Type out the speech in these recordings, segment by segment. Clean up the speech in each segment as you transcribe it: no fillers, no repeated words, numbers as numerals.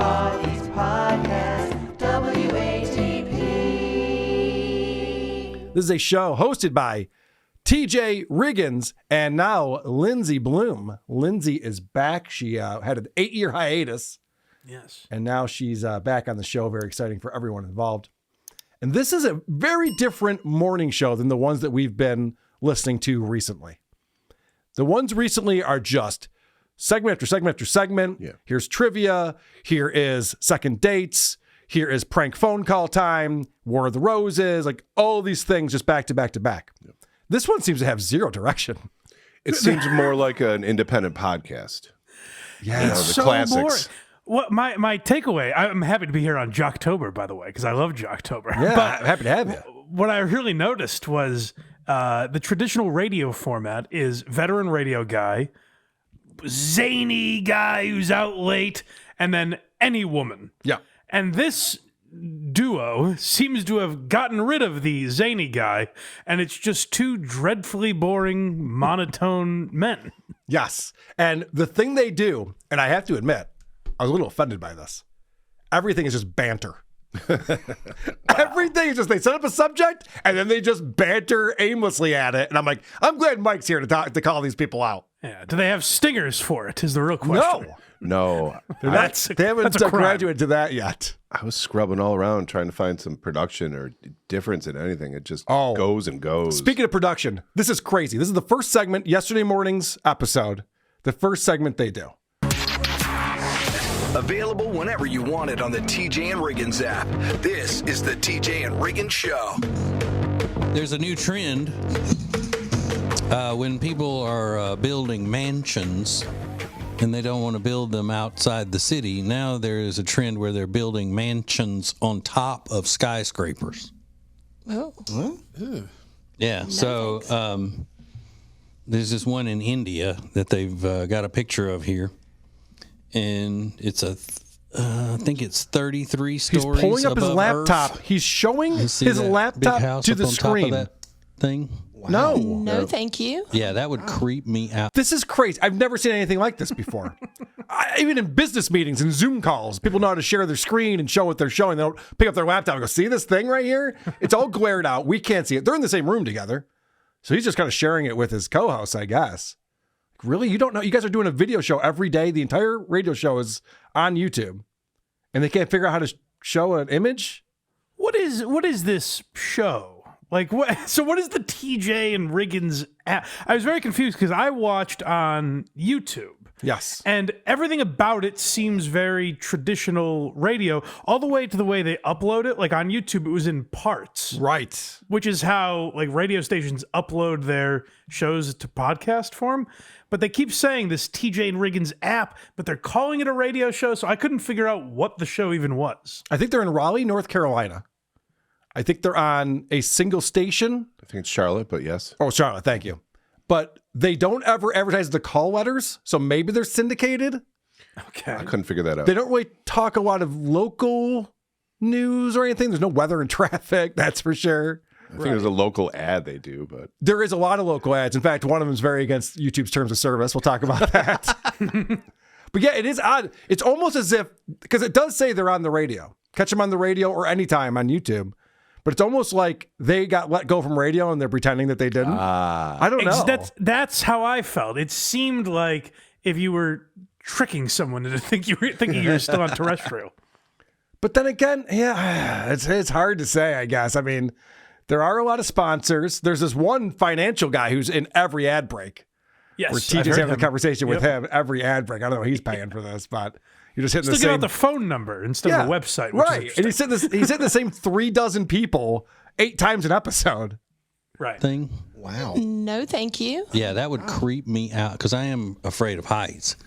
East Podcast, WATP. This is a show hosted by TJ Riggins and now Lindsay Bloom. Lindsay is back. She had an 8-year hiatus. Yes. And now she's back on the show. Very exciting for everyone involved. And this is a very different morning show than the ones that we've been listening to recently. The ones recently are just segment after segment after segment. Yeah. Here's trivia. Here is second dates. Here is prank phone call time. War of the Roses. Like all these things just back to back to back. Yeah. This one seems to have zero direction. It seems more like an independent podcast. Yeah, you know, the so classics. What my takeaway? I'm happy to be here on Jocktober, by the way, because I love Jocktober. Yeah, but I'm happy to have you. What I really noticed was the traditional radio format is veteran radio guy, zany guy who's out late, and then any woman. Yeah. And this duo seems to have gotten rid of the zany guy, and it's just two dreadfully boring, monotone men. Yes. And the thing they do, and I have to admit, I was a little offended by this. Everything is just banter. Everything is just, they set up a subject and then they just banter aimlessly at it. And I'm like, I'm glad Mike's here to call these people out. Yeah. Do they have stingers for it? Is the real question. No. They haven't graduated to that yet. I was scrubbing all around trying to find some production or difference in anything. It just goes and goes. Speaking of production, this is crazy. This is the first segment, yesterday morning's episode. The first segment they do. Available whenever you want it on the TJ and Riggins app. This is the TJ and Riggins Show. There's a new trend when people are building mansions and they don't want to build them outside the city. Now there is a trend where they're building mansions on top of skyscrapers. Oh. Yeah. So there's this one in India that they've got a picture of here. And it's I think it's 33 stories. He's pulling up his laptop. Earth. He's showing his laptop to the screen. That thing. Wow. No, thank you. Yeah, that would creep me out. This is crazy. I've never seen anything like this before. Even in business meetings and Zoom calls, people know how to share their screen and show what they're showing. They don't pick up their laptop and go, see this thing right here? It's all glared out. We can't see it. They're in the same room together. So he's just kind of sharing it with his co-host, I guess. Really? You don't know? You guys are doing a video show every day. The entire radio show is on YouTube. And they can't figure out how to show an image? What is this show? Like, what? So what is the TJ and Riggins app? I was very confused because I watched on YouTube. Yes. And everything about it seems very traditional radio, all the way to the way they upload it. Like on YouTube, it was in parts. Right. Which is how like radio stations upload their shows to podcast form. But they keep saying this TJ and Riggins app, but they're calling it a radio show. So I couldn't figure out what the show even was. I think they're in Raleigh, North Carolina. I think they're on a single station. I think it's Charlotte, but yes. Oh, Charlotte, thank you. But they don't ever advertise the call letters, so maybe they're syndicated. Okay. I couldn't figure that out. They don't really talk a lot of local news or anything. There's no weather and traffic, that's for sure. I think there's a local ad they do, but there is a lot of local ads. In fact, one of them is very against YouTube's terms of service. We'll talk about that. But yeah, it is odd. It's almost as if, because it does say they're on the radio. Catch them on the radio or anytime on YouTube. But it's almost like they got let go from radio and they're pretending that they didn't. I don't know. That's how I felt. It seemed like if you were tricking someone into thinking you were still on terrestrial. But then again, yeah, it's hard to say, I guess. I mean, there are a lot of sponsors. There's this one financial guy who's in every ad break. Yes, where TJ's having a conversation with him every ad break. I don't know what he's paying for this, but you're just hitting the same. Still get out the phone number instead of the website. Right. And he's hitting the same 36 people 8 times an episode. Right. Thing. Wow. No, thank you. Yeah, that would creep me out because I am afraid of heights.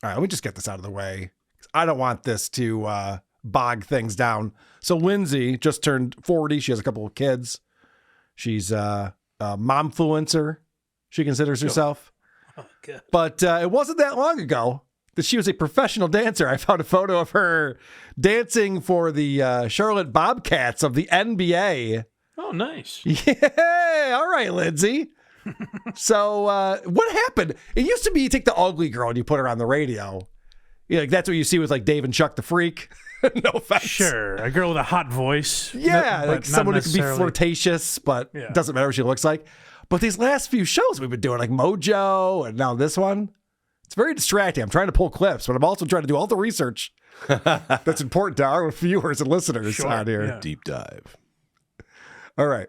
All right, let me just get this out of the way. I don't want this to bog things down. So Lindsay just turned 40. She has a couple of kids. She's a momfluencer, she considers herself. Oh, good. But it wasn't that long ago that she was a professional dancer. I found a photo of her dancing for the Charlotte Bobcats of the NBA. Oh, nice. Yeah. All right, Lindsay. So what happened? It used to be you take the ugly girl and you put her on the radio. Yeah, like that's what you see with like Dave and Chuck the Freak. No offense. Sure, a girl with a hot voice. Yeah, but like not someone who can be necessarily- flirtatious, but doesn't matter what she looks like. But these last few shows we've been doing, like Mojo and now this one, it's very distracting. I'm trying to pull clips, but I'm also trying to do all the research that's important to our viewers and listeners out here. yeah. Deep dive. All right.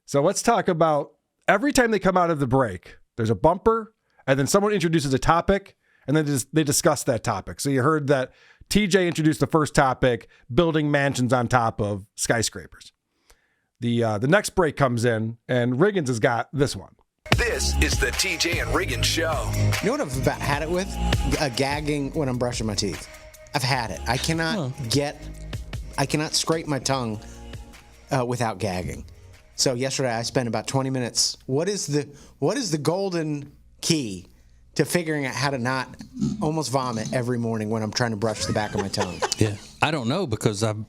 So let's talk about every time they come out of the break, there's a bumper, and then someone introduces a topic, and then they discuss that topic. So you heard that TJ introduced the first topic, building mansions on top of skyscrapers. The next break comes in, and Riggins has got this one. This is the TJ and Riggins Show. You know what I've about had it with? Gagging when I'm brushing my teeth. I've had it. I cannot scrape my tongue without gagging. So yesterday I spent about 20 minutes. What is the golden key to figuring out how to not almost vomit every morning when I'm trying to brush the back of my tongue? Yeah, I don't know because I've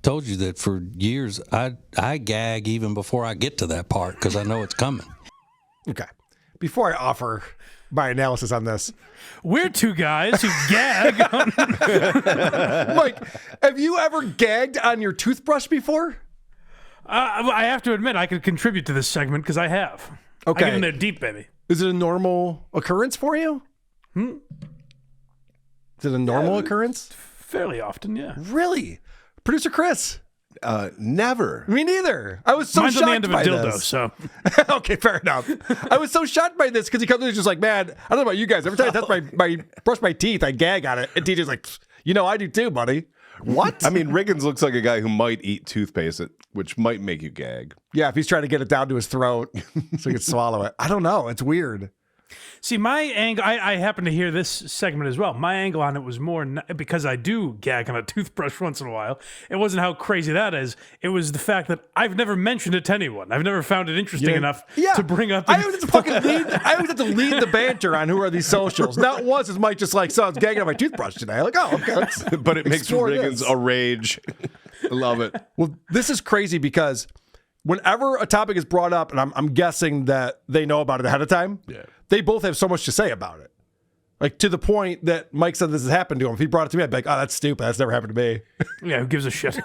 told you that for years I gag even before I get to that part because I know it's coming. Okay. Before I offer my analysis on this, We're two guys who gag. Mike, have you ever gagged on your toothbrush before? I have to admit, I could contribute to this segment because I have. Okay. I get in there deep, baby. Is it a normal occurrence for you? Is it a normal occurrence? Fairly often, yeah. Really? Producer Chris? Never. Me neither. I was so Mine's shocked on the end of a by dildo, this. so. Okay, fair enough. I was so shocked by this because he comes in and he's just like, man, I don't know about you guys. Every time I touch brush my teeth, I gag on it. And TJ's like, I do too, buddy. What? I mean, Riggins looks like a guy who might eat toothpaste, which might make you gag. Yeah, if he's trying to get it down to his throat so he can swallow it. I don't know. It's weird. See, my angle, I happen to hear this segment as well. My angle on it was more because I do gag on a toothbrush once in a while. It wasn't how crazy that is. It was the fact that I've never mentioned it to anyone. I've never found it interesting enough to bring up. I always have to lead the banter on who are these socials. Not once is Mike just like, so I was gagging on my toothbrush today. Like, oh, okay. But it makes Explore Riggins this. a rage. I love it. Well, this is crazy because whenever a topic is brought up, and I'm guessing that they know about it ahead of time, they both have so much to say about it. Like, to the point that Mike said this has happened to him. If he brought it to me, I'd be like, oh, that's stupid. That's never happened to me. Yeah, who gives a shit?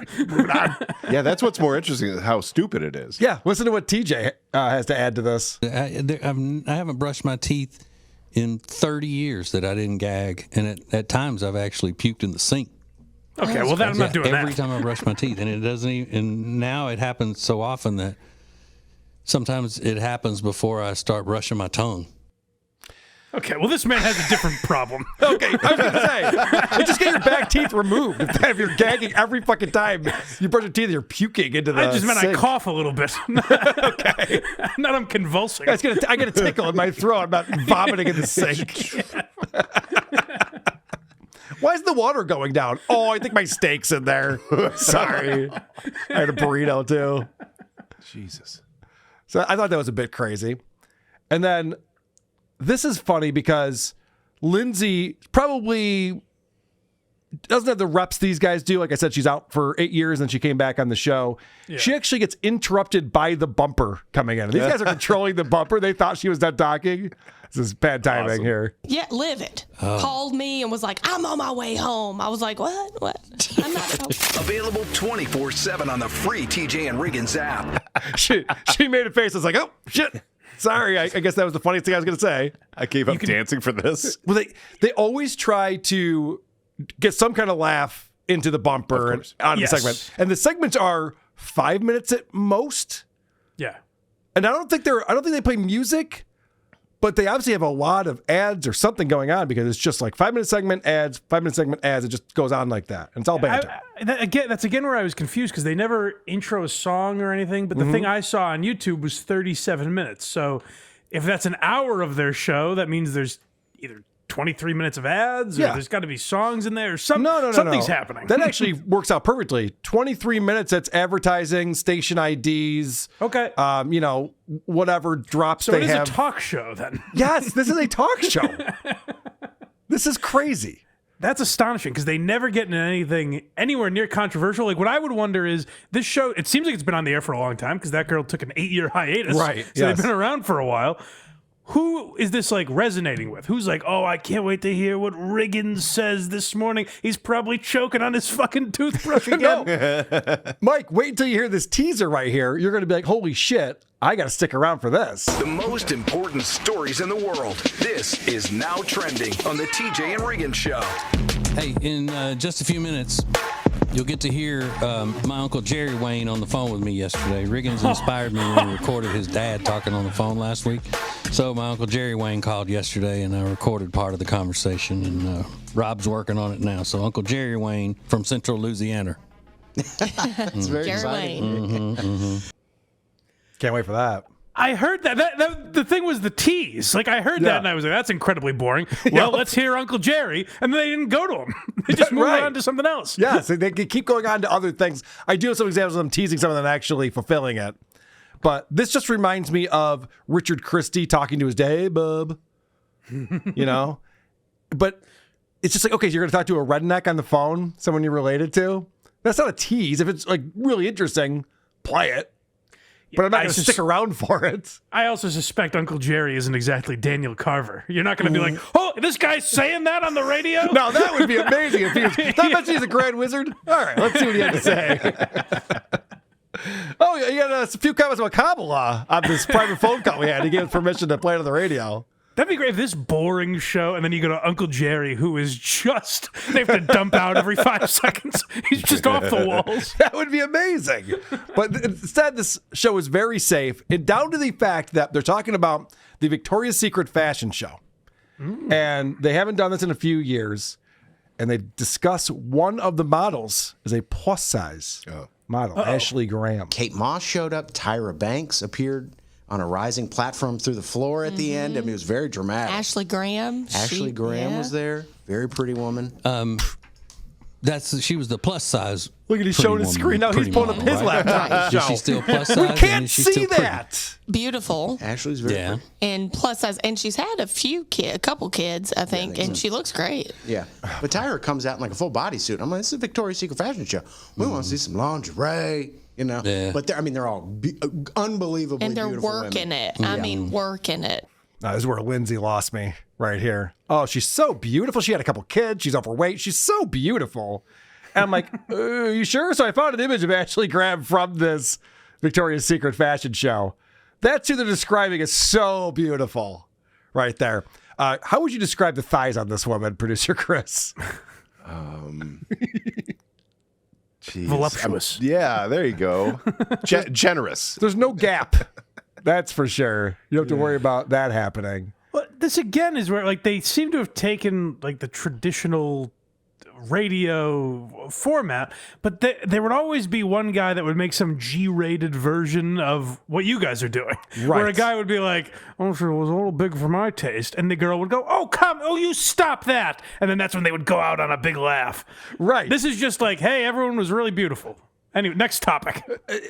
Yeah, that's what's more interesting is how stupid it is. Yeah, listen to what TJ has to add to this. I haven't brushed my teeth in 30 years that I didn't gag, and at times I've actually puked in the sink. Okay, well, I'm not doing every that. time I brush my teeth, and it doesn't even. And now it happens so often that sometimes it happens before I start brushing my tongue. Okay, well, this man has a different problem. Okay, I was going to say, just get your back teeth removed. If you're gagging every fucking time you brush your teeth, you're puking into the I just meant sink. I cough a little bit. Okay. Not I'm convulsing. I get a tickle in my throat. I'm not vomiting in the sink. Why is the water going down? Oh, I think my steak's in there. Sorry. I had a burrito too. Jesus. So I thought that was a bit crazy. And then this is funny because Lindsay probably doesn't have the reps these guys do. Like I said, she's out for 8 years and she came back on the show. Yeah. She actually gets interrupted by the bumper coming in. These guys are controlling the bumper. They thought she was done talking. This is bad timing here. Yeah, Live It called me and was like, I'm on my way home. I was like, what? I'm not home. Available 24/7 on the free TJ and Riggins app. She made a face. I was like, oh, shit. Sorry. I guess that was the funniest thing I was going to say. I gave up dancing for this. Well, they always try to get some kind of laugh into the bumper and on the segment. And the segments are 5 minutes at most. Yeah. And I don't think they play music, but they obviously have a lot of ads or something going on because it's just like 5 minute segment ads, 5 minute segment ads. It just goes on like that. And it's all banter. That's again where I was confused because they never intro a song or anything. But the thing I saw on YouTube was 37 minutes. So if that's an hour of their show, that means there's either 23 minutes of ads, or there's got to be songs in there, or something's happening. That actually works out perfectly. 23 minutes, that's advertising, station IDs. Okay. Whatever drops so they it is have. a talk show then. Yes, this is a talk show. This is crazy. That's astonishing because they never get into anything anywhere near controversial. Like, what I would wonder is this show, it seems like it's been on the air for a long time because that girl took an 8-year hiatus. Right. So they've been around for a while. who is this like resonating with? Who's like, oh, I can't wait to hear what Riggins says this morning. He's probably choking on his fucking toothbrush again. Mike, wait until you hear this teaser right here. You're going to be like, holy shit, I got to stick around for this. The most important stories in the world. This is Now Trending on the TJ and Riggins Show. Hey, in just a few minutes, you'll get to hear my Uncle Jerry Wayne on the phone with me yesterday. Riggins inspired me when he recorded his dad talking on the phone last week. So my Uncle Jerry Wayne called yesterday, and I recorded part of the conversation, and Rob's working on it now. So Uncle Jerry Wayne from Central Louisiana. It's very Jerry exciting. Wayne. Can't wait for that. I heard that the thing was the tease. Like, I heard that, and I was like, that's incredibly boring. Well, let's hear Uncle Jerry. And then they didn't go to him. They just moved on to something else. Yes, they keep going on to other things. I do have some examples of them teasing something and actually fulfilling it. But this just reminds me of Richard Christie talking to his dad, hey, bub. You know? But it's just like, okay, so you're going to talk to a redneck on the phone, someone you're related to? That's not a tease. If it's like really interesting, play it. But I'm not going to stick around for it. I also suspect Uncle Jerry isn't exactly Daniel Carver. You're not going to be like, oh, this guy's saying that on the radio? No, that would be amazing if he was. Not mention he's a grand wizard. All right, let's see what he had to say. Oh, yeah, you got a few comments about Kabbalah on this private phone call we had. He gave us permission to play it on the radio. That'd be great if this boring show, and then you go to Uncle Jerry, who is just, they have to dump out every 5 seconds. He's just off the walls. That would be amazing. But instead, this show is very safe, and down to the fact that they're talking about the Victoria's Secret fashion show. And they haven't done this in a few years. And they discuss one of the models is a plus size model, Ashley Graham. Kate Moss showed up. Tyra Banks appeared on a rising platform through the floor at the end. I mean, it was very dramatic. Ashley Graham. Ashley Graham was there. Very pretty woman. She was the plus size. Look at he's showing his screen now. He's pulling up his laptop. Is she still plus size? We can't see that. Beautiful. Ashley's very pretty. And plus size. And she's had a couple kids, I think, and she looks great. Yeah. But Tyra comes out in like a full bodysuit. I'm like, this is a Victoria's Secret fashion show. We want to see some lingerie, you know. Yeah. But they're all unbelievably and they're beautiful working women. it. I mean, working it. This is where Lindsay lost me right here. Oh, she's so beautiful. She had a couple kids. She's overweight. She's so beautiful. And I'm like, you sure? So I found an image of Ashley Graham from this Victoria's Secret fashion show. That's who they're describing as so beautiful right there. How would you describe the thighs on this woman, producer Chris? Voluptuous. Yeah, there you go. Generous. There's no gap. That's for sure. You don't have to worry about that happening. Well, this again is where like they seem to have taken like the traditional radio format, but there would always be one guy that would make some G-rated version of what you guys are doing. Right. Where a guy would be like, oh, so it was a little big for my taste. And the girl would go, oh, you stop that. And then that's when they would go out on a big laugh. Right. This is just like, hey, everyone was really beautiful. Anyway, next topic.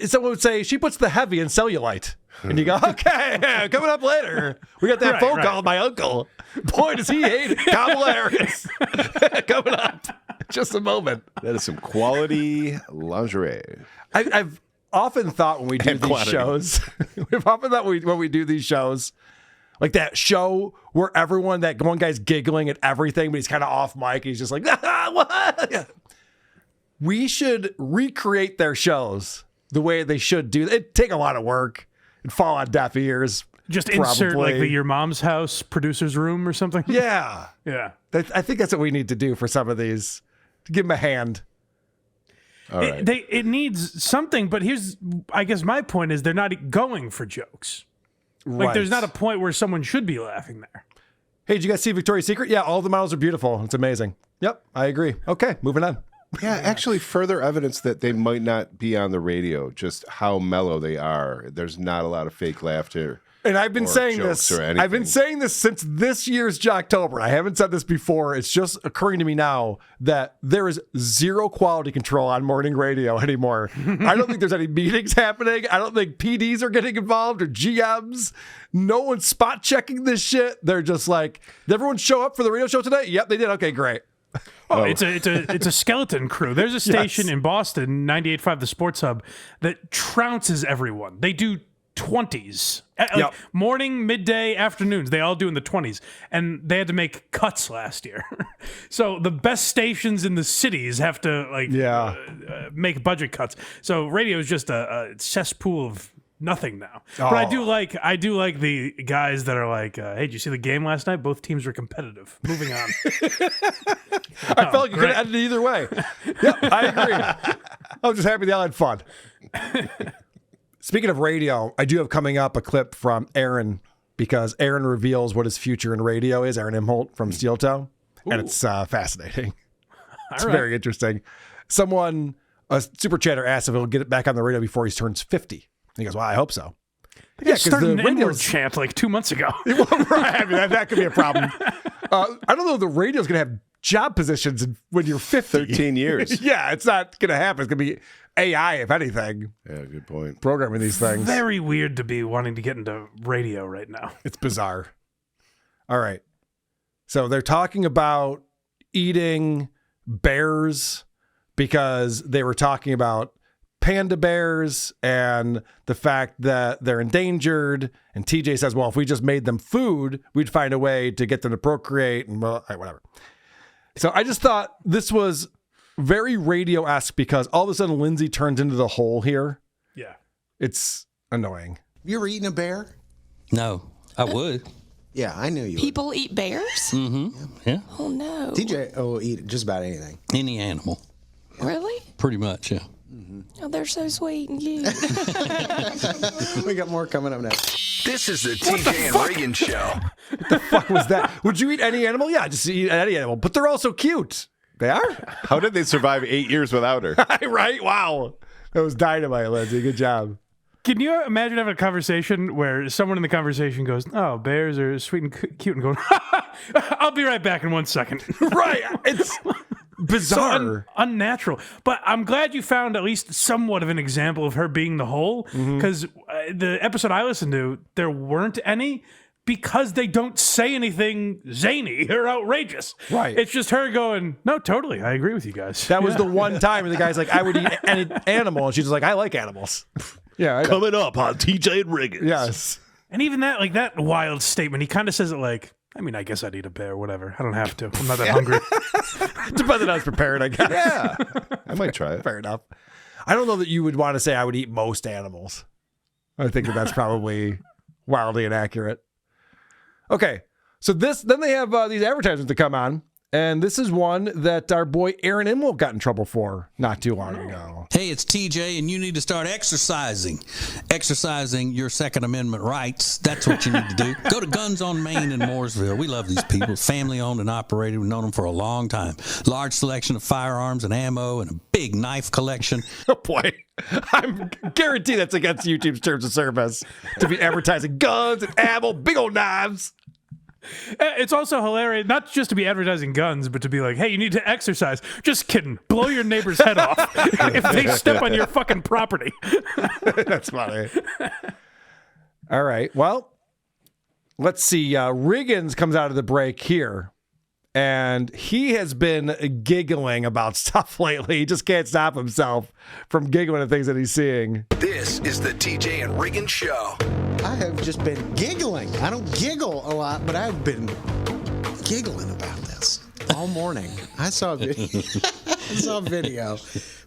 Someone would say, she puts the heavy in cellulite. And you go, okay, coming up later. We got that phone call with my uncle. Boy, does he hate Kamala Harris. Coming up. Just a moment. That is some quality lingerie. I've often thought when we do these shows, when we do these shows, like that show where that one guy's giggling at everything, but he's kind of off mic. He's just like, what? We should recreate their shows the way they should do. It'd take a lot of work. It'd fall on deaf ears. Just insert like Your Mom's House producer's room or something. Yeah. Yeah. I think that's what we need to do for some of these. To give them a hand. All right. It needs something, but I guess my point is they're not going for jokes. Like there's not a point where someone should be laughing there. Hey, did you guys see Victoria's Secret? Yeah, all the models are beautiful. It's amazing. Yep, I agree. Okay, moving on. Yeah, actually further evidence that they might not be on the radio, just how mellow they are. There's not a lot of fake laughter. And I've been saying this. I've been saying this since this year's Jocktober. I haven't said this before. It's just occurring to me now that there is zero quality control on morning radio anymore. I don't think there's any meetings happening. I don't think PDs are getting involved or GMs. No one's spot checking this shit. They're just like, did everyone show up for the radio show today? Yep, they did. Okay, great. Oh, it's a skeleton crew. There's a station in Boston, 98.5 The Sports Hub, that trounces everyone. They do 20s. Yep. Morning, midday, afternoons. They all do in the 20s. And they had to make cuts last year. So the best stations in the cities have to make budget cuts. So radio is just a cesspool of nothing now. But I do like the guys that are like, hey, did you see the game last night? Both teams were competitive. Moving on. I felt like you could have ended it either way. Yep, I agree. I was just happy they all had fun. Speaking of radio, I do have coming up a clip from Aaron, because Aaron reveals what his future in radio is, Aaron Imholt from Steel Toe, and it's fascinating. It's very interesting. Someone, a super chatter, asked if he'll get it back on the radio before he turns 50. He goes, well, I hope so. Yeah, started an N-word chant like 2 months ago. Right, I mean, that could be a problem. I don't know if the radio's going to have job positions when you're 50. 13 years. Yeah, it's not going to happen. It's going to be AI, if anything. Yeah, good point. Programming these things. Very weird to be wanting to get into radio right now. It's bizarre. All right. So they're talking about eating bears because they were talking about panda bears and the fact that they're endangered. And TJ says, well, if we just made them food, we'd find a way to get them to procreate and whatever. So I just thought this was very radio-esque because all of a sudden Lindsay turns into the hole here. Yeah. It's annoying. You ever eaten a bear? No, I would. Yeah, I knew you would. People eat bears? Mm-hmm. Yeah. Oh, no. TJ will eat just about anything. Any animal. Really? Pretty much, yeah. Oh, they're so sweet and cute. We got more coming up next. This is the TJ and Riggins Show. The fuck was that? Would you eat any animal? Yeah, just eat any animal. But they're all so cute. They are? How did they survive 8 years without her? Right? Wow. That was dynamite, Lindsay. Good job. Can you imagine having a conversation where someone in the conversation goes, oh, bears are sweet and cute, and going, I'll be right back in 1 second. Right. It's bizarre. So unnatural. But I'm glad you found at least somewhat of an example of her being the whole, because the episode I listened to, there weren't any, because they don't say anything zany or outrageous. Right. It's just her going, no, totally, I agree with you guys. That was the one time where the guy's like, I would eat any animal. And she's just like, I like animals. Yeah. I know. Coming up on TJ and Riggins. Yes. And even that, like that wild statement, he kind of says it like, I mean, I guess I'd eat a bear, whatever. I don't have to. I'm not that hungry. Depends on I was prepared, I guess. Yeah. I might try it. Fair enough. I don't know that you would want to say I would eat most animals. I think that's probably wildly inaccurate. Okay. So then they have these advertisements to come on. And this is one that our boy Aaron Imholt got in trouble for not too long ago. Hey, it's TJ, and you need to start exercising. Exercising your Second Amendment rights. That's what you need to do. Go to Guns on Main in Mooresville. We love these people. Family owned and operated. We've known them for a long time. Large selection of firearms and ammo and a big knife collection. Oh, boy. I'm guaranteed that's against YouTube's terms of service to be advertising guns and ammo, big old knives. It's also hilarious, not just to be advertising guns, but to be like, hey, you need to exercise. Just kidding. Blow your neighbor's head off if they step on your fucking property. That's funny. All right. Well, let's see. Riggins comes out of the break here, and he has been giggling about stuff lately. He just can't stop himself from giggling at things that he's seeing. This is the TJ and Riggins Show. I have just been giggling. I don't giggle a lot, but I've been giggling about this all morning. I saw a video.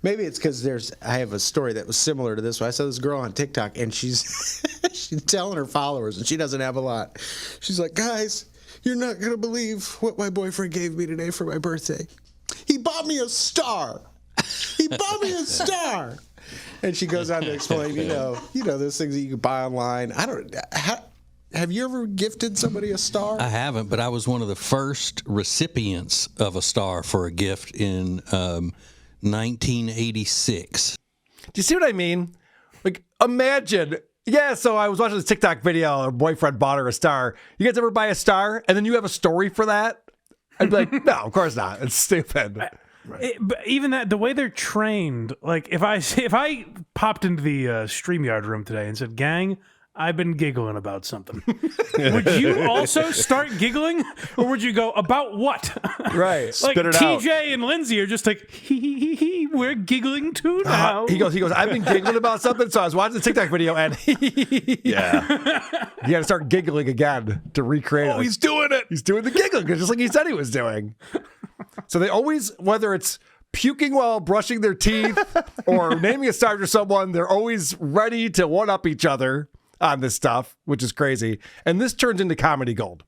Maybe it's because I have a story that was similar to this one. I saw this girl on TikTok, and she's telling her followers, and she doesn't have a lot. She's like, guys, you're not going to believe what my boyfriend gave me today for my birthday. He bought me a star. He bought me a star. And she goes on to explain, you know, those things that you can buy online. Have you ever gifted somebody a star? I haven't, but I was one of the first recipients of a star for a gift in 1986. Do you see what I mean? Like, imagine. Yeah, so I was watching this TikTok video. Her boyfriend bought her a star. You guys ever buy a star and then you have a story for that? I'd be like, no, of course not. It's stupid. Right. But even that, the way they're trained, like if I popped into the StreamYard room today and said, gang, I've been giggling about something. Would you also start giggling? Or would you go, about what? Right. Like Spit it TJ out. and Lindsay are just like, hee, we're giggling too now. He goes, I've been giggling about something, so I was watching the TikTok video and Yeah. you got to start giggling again to recreate it. Oh, he's doing it. He's doing the giggling, just like he said he was doing. So they always, whether it's puking while brushing their teeth or naming a star to someone, they're always ready to one-up each other on this stuff, which is crazy. And this turns into comedy gold.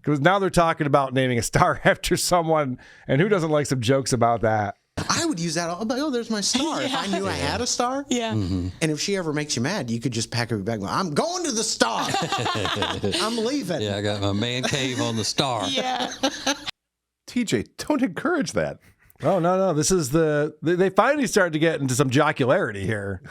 Because now they're talking about naming a star after someone, and who doesn't like some jokes about that? I would use that all, but oh, there's my star. If I knew I had a star. Yeah. And if she ever makes you mad, you could just pack her bag and go, I'm going to the star. I'm leaving. Yeah, I got my man cave on the star. Yeah. TJ, don't encourage that. Oh, no. This is they finally started to get into some jocularity here.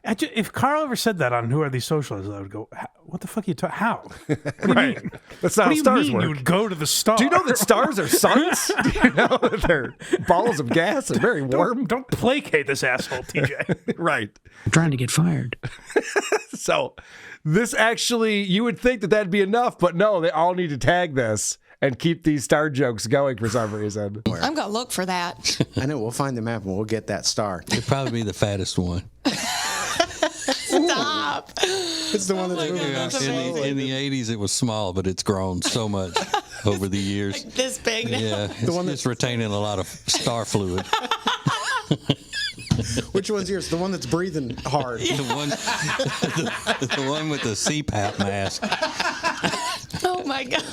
If Carl ever said that on Who Are These Socialists, I would go, what the fuck are you talking? How? What do you mean? That's not What how do you stars mean work. you would go to the star? Do you know that stars are suns? Do you know that they're balls of gas and very warm? Don't placate this asshole, TJ. Right. I'm trying to get fired. So this actually, you would think that that'd be enough, but no, they all need to tag this and keep these star jokes going for some reason. I'm going to look for that. I know. We'll find the map and we'll get that star. It'd probably be the fattest one. Stop. It's the one that's moving. That's amazing. In the 80s, it was small, but it's grown so much over the years. Like this big now. Yeah, it's retaining a lot of star fluid. Which one's yours? The one that's breathing hard. The one with the CPAP mask. Oh my God.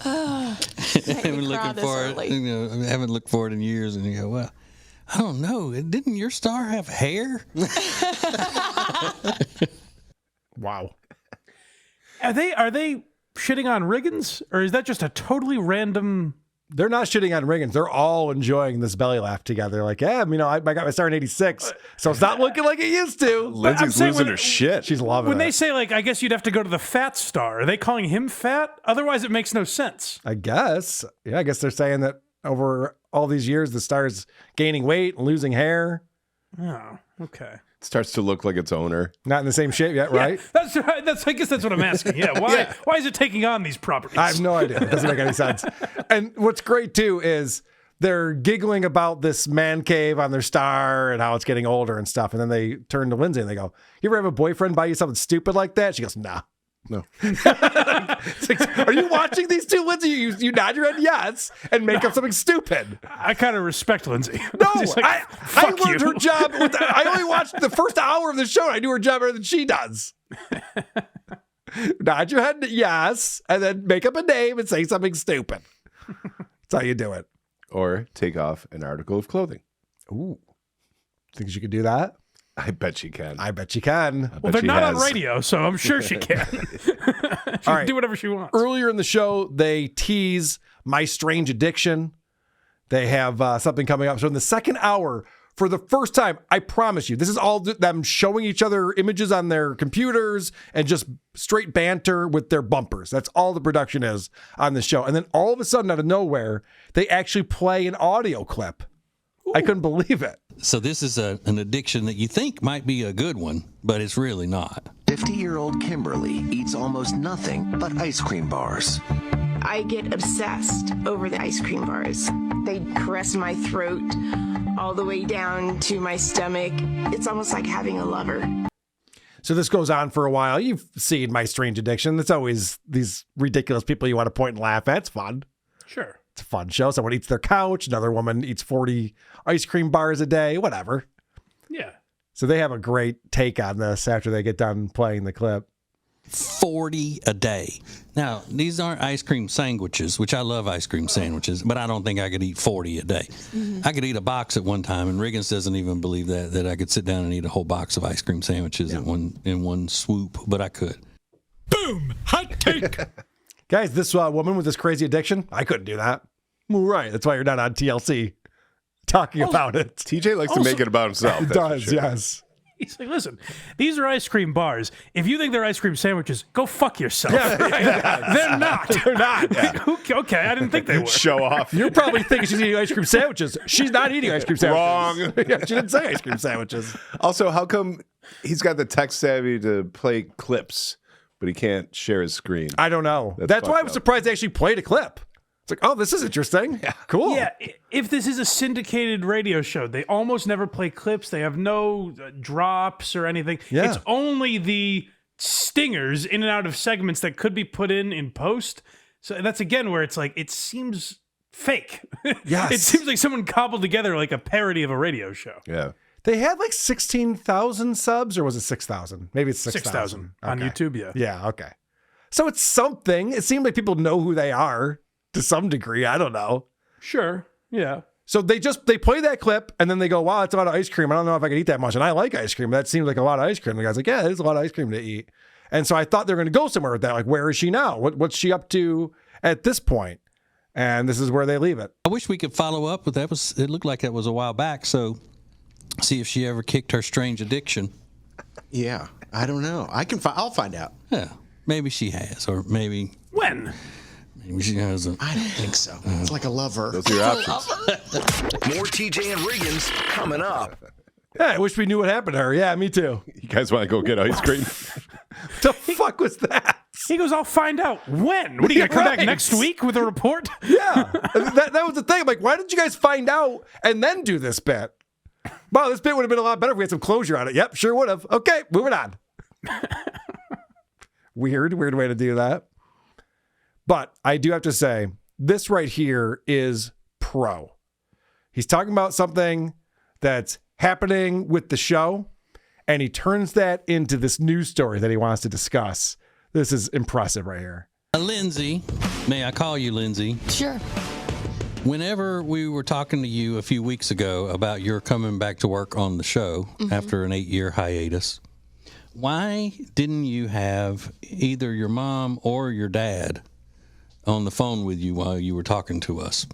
I haven't looking for it. I haven't looked for it in years, and you go, well, I don't know. Didn't your star have hair? Wow. Are they shitting on Riggins, or is that just a totally random? They're not shitting on Riggins. They're all enjoying this belly laugh together. Like, yeah, I got my star in 86, so it's not looking like it used to. Lindsay's losing her shit. She's loving When it. they say, like, I guess you'd have to go to the fat star, are they calling him fat? Otherwise, it makes no sense. I guess. Yeah, I guess they're saying that over all these years, the star's gaining weight and losing hair. Oh, okay. Starts to look like its owner. Not in the same shape yet, right? That's right. I guess that's what I'm asking. Yeah. Why is it taking on these properties? I have no idea. It doesn't make any sense. And what's great, too, is they're giggling about this man cave on their star and how it's getting older and stuff. And then they turn to Lindsay and they go, you ever have a boyfriend buy you something stupid like that? She goes, nah. No. It's like, are you watching these two, Lindsay? You nod your head yes and make up something stupid. I kind of respect Lindsay. No, Just like, I fuck learned you. her job. I only watched the first hour of the show. And I do her job better than she does. Nod your head yes, and then make up a name and say something stupid. That's how you do it. Or take off an article of clothing. Ooh. Think you could do that? I bet she can. I bet you can. Well, they're not on radio, so I'm sure she can. She can do whatever she wants. Earlier in the show, they tease My Strange Addiction. They have something coming up. So in the second hour, for the first time, I promise you, this is all them showing each other images on their computers and just straight banter with their bumpers. That's all the production is on this show. And then all of a sudden, out of nowhere, they actually play an audio clip. Ooh. I couldn't believe it. So this is an addiction that you think might be a good one, but it's really not. 50-year-old Kimberly eats almost nothing but ice cream bars. I get obsessed over the ice cream bars. They caress my throat all the way down to my stomach. It's almost like having a lover. So this goes on for a while. You've seen My Strange Addiction. It's always these ridiculous people you want to point and laugh at. It's fun. Sure. It's a fun show. Someone eats their couch. Another woman eats 40 ice cream bars a day, whatever. Yeah. So they have a great take on this after they get done playing the clip. 40 a day. Now, these aren't ice cream sandwiches, which I love ice cream sandwiches, but I don't think I could eat 40 a day. Mm-hmm. I could eat a box at one time, and Riggins doesn't even believe that I could sit down and eat a whole box of ice cream sandwiches in one swoop, but I could. Boom! Hot take! Guys, this woman with this crazy addiction, I couldn't do that. Well, right. That's why you're not on TLC talking about it. TJ likes to make it about himself. He does, yes. He's like, listen, these are ice cream bars. If you think they're ice cream sandwiches, go fuck yourself. Yeah, right. They're not. They're not. Yeah. Okay, I didn't think they were. Show off. You're probably thinking she's eating ice cream sandwiches. She's not eating ice cream sandwiches. Wrong. Yeah, she didn't say ice cream sandwiches. Also, how come He's got the tech savvy to play clips, but he can't share his screen. I don't know. That's why I was surprised they actually played a clip. It's like, oh, this is interesting. Yeah. Cool. Yeah, if this is a syndicated radio show, they almost never play clips. They have no drops or anything. Yeah. It's only the stingers in and out of segments that could be put in post. So that's again where it's like, it seems fake. Yes. It seems like someone cobbled together like a parody of a radio show. Yeah. They had like 16,000 subs, or was it 6,000? Maybe it's 6,000. On YouTube, yeah. Yeah, okay. So it's something. It seemed like people know who they are to some degree. I don't know. Sure, yeah. So they play that clip, and then they go, wow, it's a lot of ice cream. I don't know if I can eat that much. And I like ice cream. That seems like a lot of ice cream. The guy's like, yeah, there's a lot of ice cream to eat. And so I thought they were going to go somewhere with that. Like, where is she now? What's she up to at this point? And this is where they leave it. I wish we could follow up with that. It looked like that was a while back. So see if she ever kicked her strange addiction. Yeah, I don't know. I'll find out. Yeah, maybe she has, or maybe when. Maybe she hasn't. I don't think so. It's like a lover. Those are your options. More TJ and Riggins coming up. Yeah, I wish we knew what happened to her. Yeah, me too. You guys want to go get ice cream? The fuck was that? He goes, I'll find out when. What are you going to come back Right. next week with a report? Yeah. that was the thing. I'm like, why did you guys find out and then do this bit? Wow, this bit would have been a lot better if we had some closure on it. Yep, sure would have. Okay, moving on. Weird way to do that. But I do have to say, this right here is pro. He's talking about something that's happening with the show, and he turns that into this news story that he wants to discuss. This is impressive right here. Lindsay, may I call you Lindsay? Sure. Whenever we were talking to you a few weeks ago about your coming back to work on the show after an 8-year hiatus, why didn't you have either your mom or your dad on the phone with you while you were talking to us?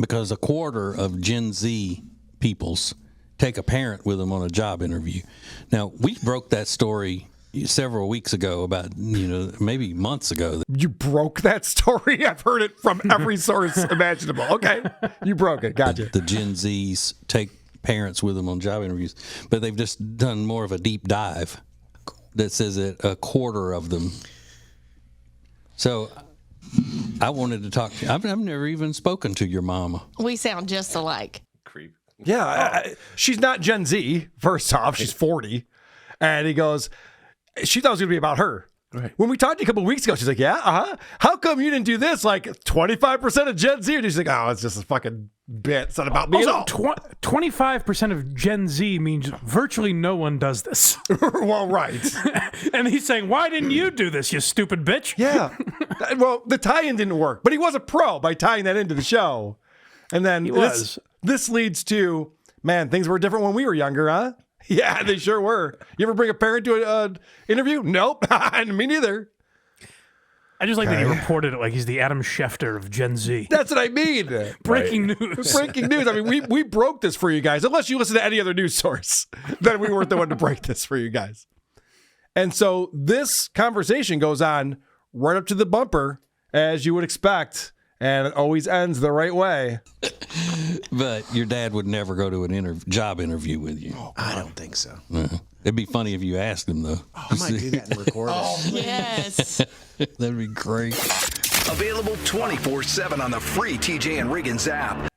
Because a quarter of Gen Z peoples take a parent with them on a job interview. Now, we broke that story several weeks ago, about, maybe months ago. You broke that story? I've heard it from every source imaginable. Okay, you broke it. Gotcha. The Gen Zs take parents with them on job interviews, but they've just done more of a deep dive that says that a quarter of them. So I wanted to talk to you. I've never even spoken to your mama. We sound just alike. Creep. Yeah, she's not Gen Z, first off. She's 40. And he goes, she thought it was going to be about her. Right. When we talked to you a couple of weeks ago, she's like, yeah, uh-huh. How come you didn't do this? Like 25% of Gen Z. And she's like, oh, it's just a fucking bit. It's not about me at all. 25% of Gen Z means virtually no one does this. Well, right. And he's saying, why didn't you do this, you stupid bitch? Yeah. Well, the tie-in didn't work, but he was a pro by tying that into the show. And then this leads to, man, things were different when we were younger, huh? Yeah, they sure were. You ever bring a parent to an interview? Nope. Me neither. I just like that he reported it like he's the Adam Schefter of Gen Z. That's what I mean. Breaking news. Breaking news. I mean, we broke this for you guys. Unless you listen to any other news source, then we weren't the one to break this for you guys. And so this conversation goes on right up to the bumper, as you would expect, and it always ends the right way. But your dad would never go to an job interview with you. Oh, I don't think so. It'd be funny if you asked him, though. Oh, I might do that and record it. Yes. That'd be great. Available 24/7 on the free TJ and Riggins app.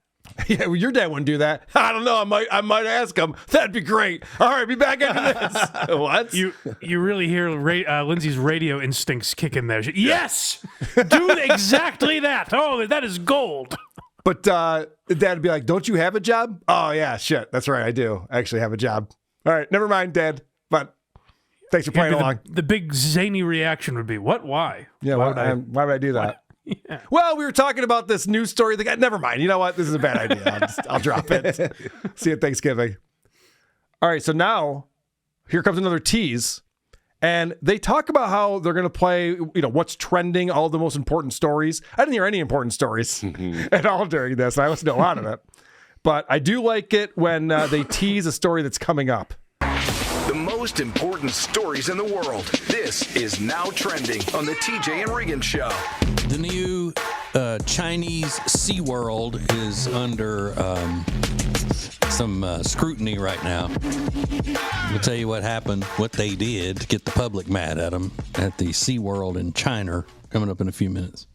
Yeah, well, your dad wouldn't do that. I don't know. I might ask him. That'd be great. All right, be back after this. What? You really hear Lindsay's radio instincts kick in there. Yes! Do exactly that. Oh, that is gold. But Dad'd be like, don't you have a job? Oh, yeah, shit. That's right. I do actually have a job. All right, never mind, Dad. But thanks for playing along. The big zany reaction would be, what? Why? Yeah, why would I do that? Yeah. Well, we were talking about this news story. Never mind. You know what? This is a bad idea. I'll drop it. See you at Thanksgiving. All right, so now here comes another tease. And they talk about how they're going to play, what's trending, all the most important stories. I didn't hear any important stories at all during this. I listened to a lot of it. But I do like it when they tease a story that's coming up. The most important stories in the world. This is now trending on the TJ and Riggins Show. The new Chinese SeaWorld is under some scrutiny right now. We'll tell you what happened, what they did to get the public mad at them at the SeaWorld in China, coming up in a few minutes.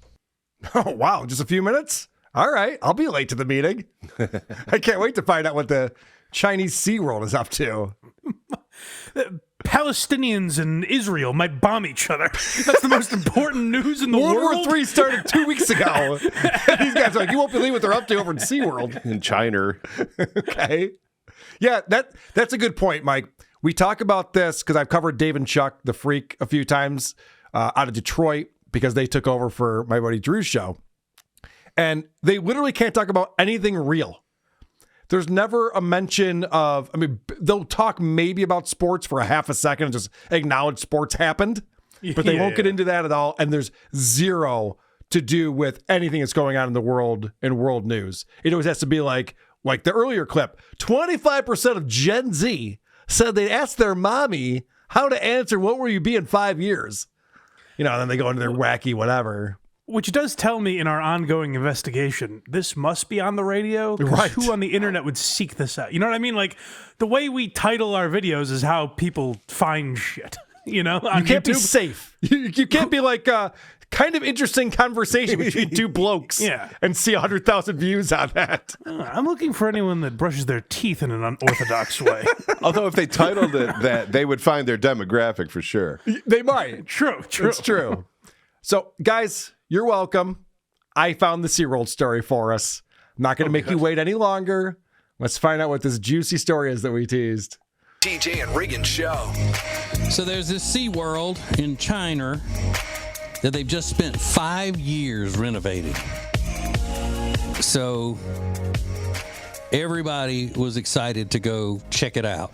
Oh, wow. Just a few minutes? All right. I'll be late to the meeting. I can't wait to find out what the Chinese SeaWorld is up to. Palestinians and Israel might bomb each other. That's the most important news in the world. World War III started 2 weeks ago. These guys are like, you won't believe what they're up to over in SeaWorld. In China. Okay. Yeah, that's a good point, Mike. We talk about this because I've covered Dave and Chuck, the Freak, a few times out of Detroit because they took over for my buddy Drew's show. And they literally can't talk about anything real. There's never a mention of, they'll talk maybe about sports for a half a second and just acknowledge sports happened, but they won't get into that at all. And there's zero to do with anything that's going on in the world and world news. It always has to be like the earlier clip, 25% of Gen Z said they asked their mommy how to answer, what will you be in 5 years? And then they go into their wacky whatever. Which does tell me in our ongoing investigation, this must be on the radio. Right. Who on the internet would seek this out? You know what I mean? Like, the way we title our videos is how people find shit. On you can't be YouTube. safe. You can't be like kind of interesting conversation between two blokes and see 100,000 views on that. I'm looking for anyone that brushes their teeth in an unorthodox way. Although if they titled it that, they would find their demographic for sure. They might. True. It's true. So, guys, you're welcome. I found the SeaWorld story for us. I'm not going to make you wait any longer. Let's find out what this juicy story is that we teased. TJ and Riggins Show. So there's this SeaWorld in China that they've just spent 5 years renovating. So everybody was excited to go check it out.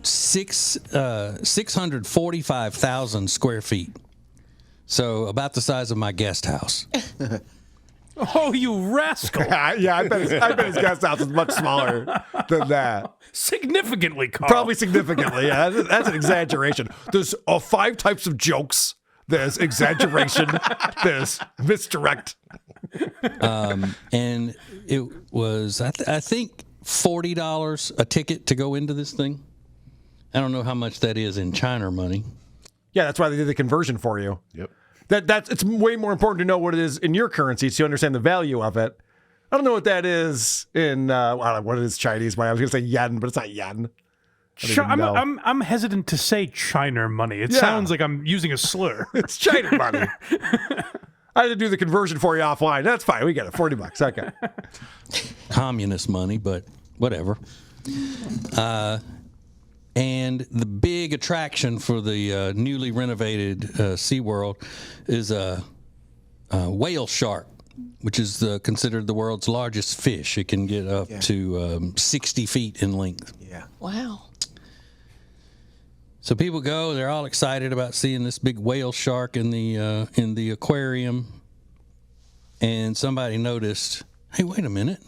645,000 square feet. So about the size of my guest house. Oh, you rascal. Yeah, I bet his guest house is much smaller than that. Significantly, Carl. Probably significantly, yeah. That's an exaggeration. There's 5 types of jokes. There's exaggeration. There's misdirect. And it was, I think, $40 a ticket to go into this thing. I don't know how much that is in China money. Yeah, that's why they did the conversion for you. Yep. It's way more important to know what it is in your currency so you understand the value of it. I don't know what that is in I don't know what it is Chinese money. I was going to say yen, but it's not yen. I'm hesitant to say China money. It sounds like I'm using a slur. It's China money. I had to do the conversion for you offline. That's fine. We get it. $40. Okay. Communist money, but whatever. And the big attraction for the newly renovated SeaWorld is a whale shark, which is considered the world's largest fish. It can get up to 60 feet in length. Yeah. Wow. So people go; they're all excited about seeing this big whale shark in the aquarium. And somebody noticed, hey, wait a minute!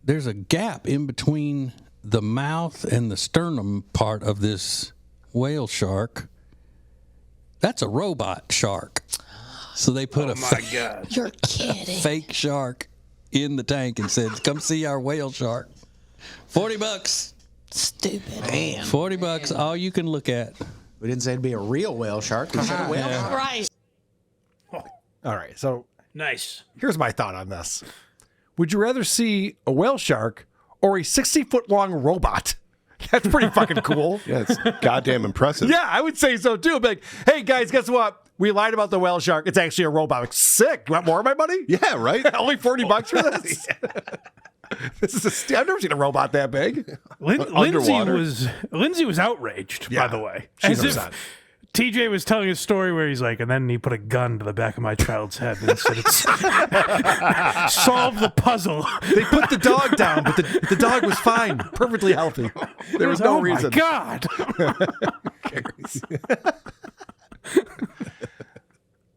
There's a gap in between the mouth and the sternum part of this whale shark. That's a robot shark. So they put You're kidding. fake shark in the tank and said, come see our whale shark. $40. Stupid. Damn. $40, all you can look at. We didn't say it'd be a real whale shark. We said a whale shark. Right. All right. So Nice. here's my thought on this. Would you rather see a whale shark or a 60-foot-long robot? That's pretty fucking cool. Yeah, it's goddamn impressive. Yeah, I would say so too. Like, hey guys, guess what? We lied about the whale shark. It's actually a robot. Like, sick. You want more of my money? Yeah, right? Only $40 for this? I've never seen a robot that big. Lindsay was outraged, by the way. She's As upset. if TJ was telling a story where he's like, and then he put a gun to the back of my child's head and said, solve the puzzle. They put the dog down, but the dog was fine, perfectly healthy. There was no reason. Oh, my God.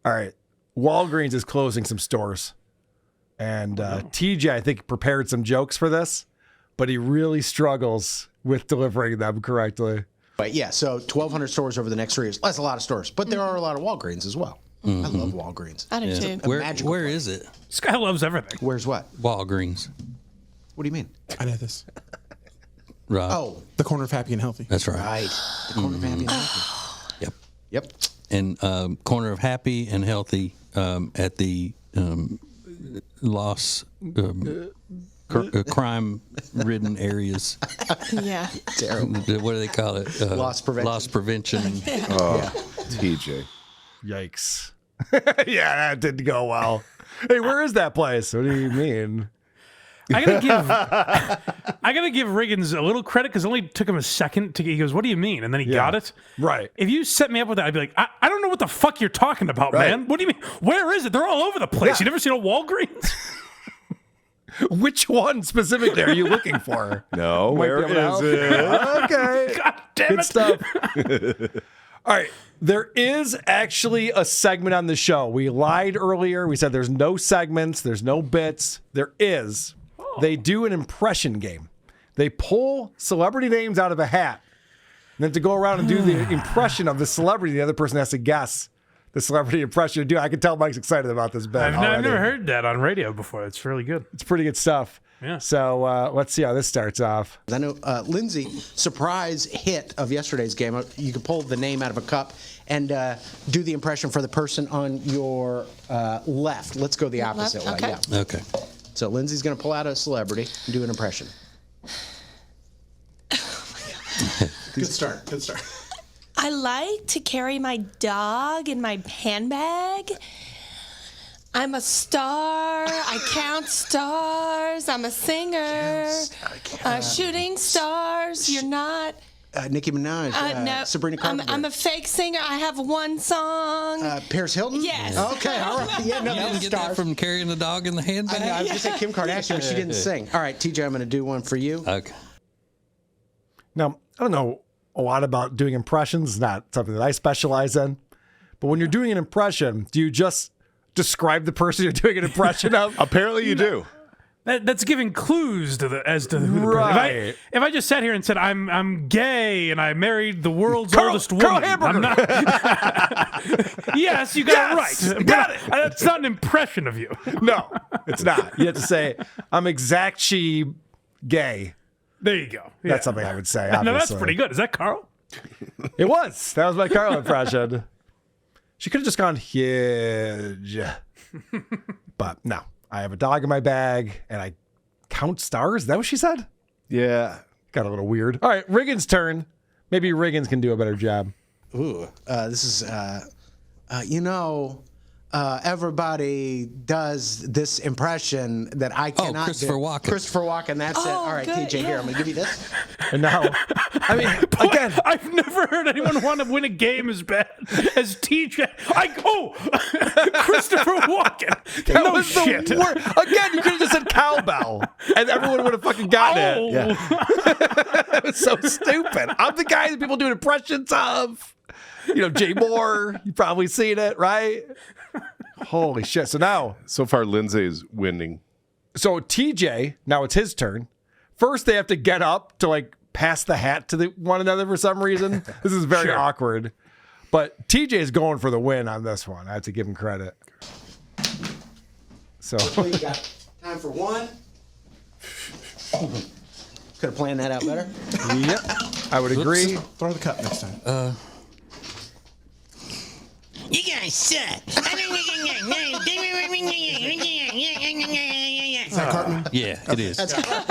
All right. Walgreens is closing some stores. And TJ, I think, prepared some jokes for this, but he really struggles with delivering them correctly. But yeah, so 1,200 stores over the next 3 years. That's a lot of stores, but there are a lot of Walgreens as well. I love Walgreens. I do too. Where is it? This guy loves everything. Where's what? Walgreens. What do you mean? I know this. Rob. Oh, The corner of happy and healthy. That's right. right. The corner of happy and healthy. Yep. Yep. And corner of happy and healthy at the crime-ridden areas. Yeah. Terrible. What do they call it? Loss prevention. Loss prevention. Oh, TJ. Yikes. Yeah, that didn't go well. Hey, where is that place? What do you mean? I gotta give Riggins a little credit because it only took him a second to. He goes, "What do you mean?" And then he got it. Right. If you set me up with that, I'd be like, I don't know what the fuck you're talking about, Right. man. What do you mean? Where is it? They're all over the place. Yeah. You never seen a Walgreens? Which one specifically are you looking for? No, Might where be able to help. is it? Okay. God damn Good it! stuff. All right. There is actually a segment on the show. We lied earlier. We said there's no segments, there's no bits. There is. They do an impression game. They pull celebrity names out of a hat. And then to go around and do the impression of the celebrity, the other person has to guess the celebrity impression to do. I can tell Mike's excited about this bet. I've never heard that on radio before. It's really good. It's pretty good stuff. Yeah. So let's see how this starts off. I know Lindsay, surprise hit of yesterday's game. You could pull the name out of a cup and do the impression for the person on your left. Let's go the opposite way. Okay. Yeah. Okay. So Lindsay's going to pull out a celebrity and do an impression. Good start. Good start. I like to carry my dog in my handbag. I'm a star. I count stars. I'm a singer. Shooting stars. You're not. Nicki Minaj. No. Sabrina Carpenter. I'm a fake singer. I have one song. Paris Hilton? Yes. Okay, all right. Yeah, no, You that was didn't get that stars. from carrying the dog in the handbag? I know, I was going to say Kim Kardashian, but she didn't sing. All right, TJ, I'm going to do one for you. Okay. Now, I don't know a lot about doing impressions. It's not something that I specialize in. But when you're doing an impression, do you just describe the person you're doing an impression of? Apparently you do. That's giving clues as to who the Right. person. If I just sat here and said I'm gay and I married the world's Carl- oldest Carl woman, Hamburger. I'm not. Yes, you got Yes, it right. you got it. That's not an impression of you. No, it's not. You have to say, I'm exact she gay. There you go. That's something I would say, No, that's obviously. pretty good. Is that Carl? It was. That was my Carl impression. She could have just gone huge. But no, I have a dog in my bag and I count stars. Is that what she said? Yeah. Got a little weird. All right, Riggins' turn. Maybe Riggins can do a better job. Ooh, this is, everybody does this impression that I cannot Christopher do. Walken. Christopher Walken, that's it. Oh, All right, good, TJ, here, yeah. I'm going to give you this. And now, I mean, again, I've never heard anyone want to win a game as bad as TJ. Christopher Walken. that No was shit. the worst. Again, you could have just said cowbell and everyone would have fucking gotten it. Oh. That was so stupid. I'm the guy that people do impressions of. You know, Jay Moore. You've probably seen it, right? Holy shit. So now, So far, Lindsay is winning. so TJ, now it's his turn. First, they have to get up to like pass the hat to one another for some reason. This is very awkward. But TJ is going for the win on this one. I have to give him credit. So We got time for one. Could have planned that out better. yep, I would agree. Throw the cup next time. You guys suck. Is that Cartman? Yeah, it is. All right,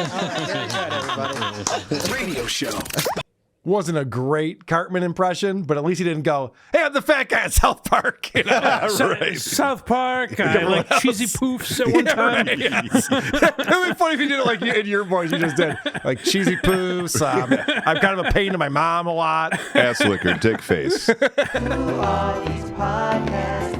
very good, everybody. Radio show. Wasn't a great Cartman impression, but at least he didn't go, "Hey, I'm the fat guy at South Park." You know? South Park. I like cheesy poofs at one time. Right, yes. It'd be funny if you did it like in your voice. You just did like cheesy poofs. I'm kind of a pain to my mom a lot. Ass licker, dick face. Who are these podcasts?